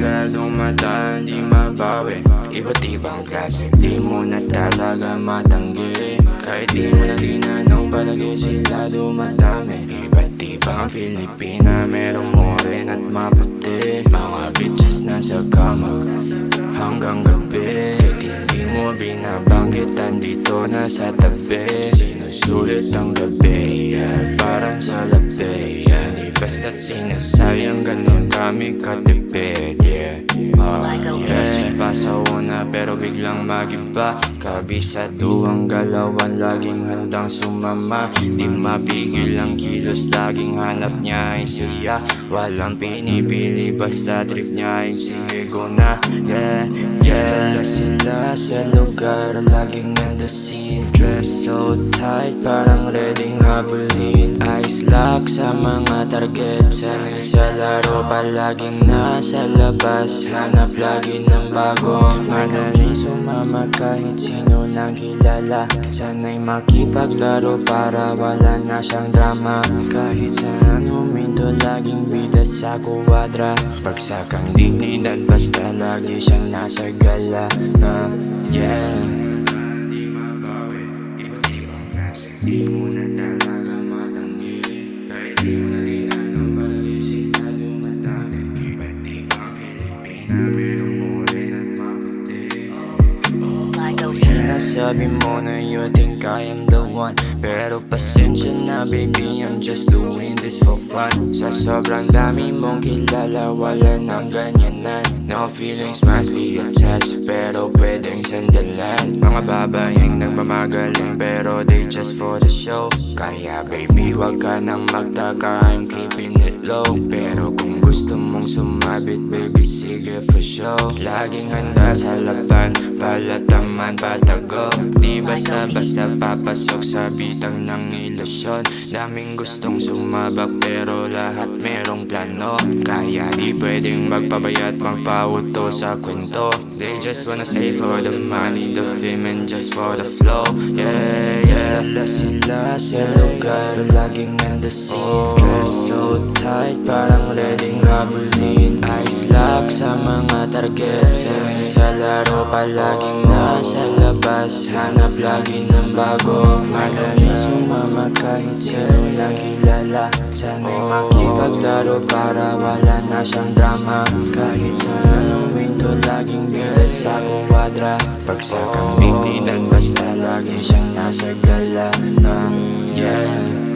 sila dumadaan, di mabawi. Iba't ibang klase, di mo na talaga matanggi. Kahit di mo na tinanong, palagi sila dumadami. Iba't ibang Pilipina, merong moren at maputi. Mga bitches nasa kama hanggang gabi. Hindi mo binabanggitan, dito na sa tabi. Sinusulit ang gabi, yeah, parang sa labi, yeah. Di basta't sinasayang, ganun kami katipid, yeah. Yeah, pasa una pero biglang magiba. Kabisado ang galawan, laging handang sumama. Di mapigil ang kilos, laging hanap niya ay siya. Walang pinipili, basta trip niya ay sige go na. Yeah, yeah. Dala sila sa lugar, laging in the scene. Dress so tight, parang ready'ng habulin. Ice lock sa mga target, sanay sa laro, palaging nasa labas. Hanap lagi ng bago, madaling sumama kahit sino nang kilala. Sanay makipaglaro para wala na siyang drama. Kahit saan huminto, laging bida sa kuwadra. Bagsak ang dignidad, basta lagi siyang nasa gala. Yeah. Di mo na talaga matanggi. Kahit di mo na tinanong, palagi sila dumadami. Iba't ibang Pilipina, merong moren at maputi. Sinasabi mo na you think I am the one, pero pasensya na baby, I'm just doing this for fun. Sa sobrang dami mong kilala, wala nang ganyanan. No feelings must be attached, pero pwedeng sandalan. Mga babayang nagmamagaling, pero they just for the show. Kaya baby, wag ka nang magtaka, I'm keeping it low. Pero kung gusto mong sumabit, baby, sige for show. Laging handa sa laban, palataman, patago. Di basta-basta papasok sa bitang ng ilusyon. Daming gustong sumabak, pero lahat merong plano. Kaya di pwedeng magpabayat, magpauto sa kwento. They just wanna stay for the money, the fame, and just for the flow. Yeah, yeah. Dala sila sa lugar, laging in the scene. Dress so tight, parang ready'ng habulin. Ice lock sa mga target, sanay sa laro, palaging nasa labas. Hanap lagi ng bago, madaling sumama kahit sino lang kilala. Sanay makipaglaro para wala na siyang drama. Kahit saan huminto, laging bida sa kuwadra. Bagsak ang dignidad, basta lagi siyang nasa gala. Yeah.